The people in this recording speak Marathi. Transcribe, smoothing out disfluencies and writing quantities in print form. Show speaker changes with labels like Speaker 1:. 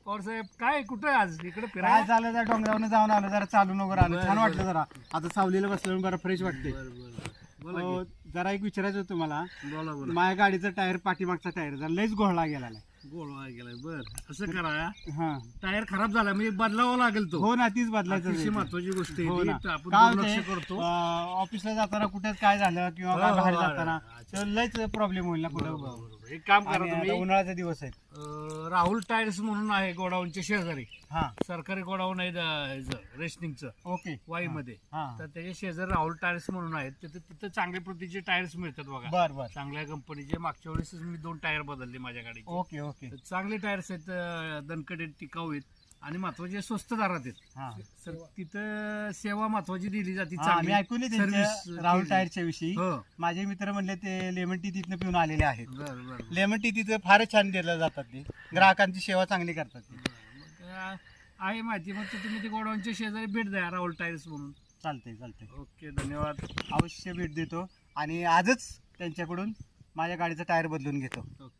Speaker 1: पवार साहेब काय कुठं आज इकडे
Speaker 2: काय
Speaker 1: फिरायला?
Speaker 2: झालं जरा डोंगरावरून जाऊन आलो, जरा चालून वगैरे आलो,
Speaker 1: बरं,
Speaker 2: छान वाटलं
Speaker 1: बरं.
Speaker 2: जरा. आता सावलीला बसल्यावर बरं फ्रेश वाटते.
Speaker 1: बरं, बरं. बोला
Speaker 2: हो, जरा एक विचारायचं होतं तुम्हाला.
Speaker 1: की. बोला बोला.
Speaker 2: माझ्या गाडीचा टायर, पाठीमागचा टायर जरा लयच घोळला गेला.
Speaker 1: गोळवा गेलाय. बर असं करा,
Speaker 2: हा
Speaker 1: टायर खराब झाला म्हणजे बदलावा लागेल तो.
Speaker 2: हो ना, तीच बदलायचं
Speaker 1: अतिशय
Speaker 2: आहे.
Speaker 1: महत्वाची गोष्ट
Speaker 2: हो
Speaker 1: आहे
Speaker 2: ना.
Speaker 1: ती. आपण
Speaker 2: काय
Speaker 1: दुर्लक्ष
Speaker 2: होतंय,
Speaker 1: करतो.
Speaker 2: ऑफिसला जाताना कुठे काय झालं किंवा
Speaker 1: हो,
Speaker 2: काय
Speaker 1: हो,
Speaker 2: बाहेर
Speaker 1: हो,
Speaker 2: जाताना
Speaker 1: अच्छा.
Speaker 2: तर लयच प्रॉब्लेम होईल ना कुठं.
Speaker 1: बरोबर. एक काम करा
Speaker 2: आणि आता
Speaker 1: तुम्ही,
Speaker 2: उन्हाळ्याचे दिवस आहेत.
Speaker 1: राहुल टायर्स म्हणून आहे गोडाऊनच्या शेजारी,
Speaker 2: हा
Speaker 1: सरकारी गोडाऊन आहे रेशनिंगचं
Speaker 2: ओके.
Speaker 1: वाईमध्ये.
Speaker 2: हा
Speaker 1: तर त्याच्या शेजारी राहुल टायर्स म्हणून आहेत, तिथं चांगल्या प्रतीचे टायर्स मिळतात बघा,
Speaker 2: बर बर.
Speaker 1: चांगल्या कंपनीचे. मागच्या वेळेस मी 2 टायर बदलले माझ्या गाडीचे.
Speaker 2: Okay okay.
Speaker 1: तर चांगले टायर्स आहेत, दणकट आहेत, टिकाऊ आहेत आणि महत्वाचे स्वस्त दरात आहेत.
Speaker 2: हा
Speaker 1: तर तिथं सेवा महत्वाची दिली जाते,
Speaker 2: हा,
Speaker 1: चांगली
Speaker 2: मी ऐकून त्यांच्या
Speaker 1: सर्व्हिस
Speaker 2: राहुल
Speaker 1: केली.
Speaker 2: टायरच्या विषयी.
Speaker 1: हो.
Speaker 2: माझे मित्र म्हणले ते लेमन टी तिथनं पिऊन आलेले आहेत.
Speaker 1: बरं बरं.
Speaker 2: लेमन टी तिथं फारच छान दिलं जातात. ते ग्राहकांची सेवा चांगली करतात ते.
Speaker 1: मग आहे माहिती. मग ते तुम्ही ते गोडाऊनच्या शेजारी भेट द्या, राहुल टायर्स म्हणून.
Speaker 2: चालतंय चालतंय,
Speaker 1: ओके, धन्यवाद.
Speaker 2: अवश्य भेट देतो आणि आजच त्यांच्याकडून माझ्या गाडीचा टायर बदलून घेतो.
Speaker 1: ओके.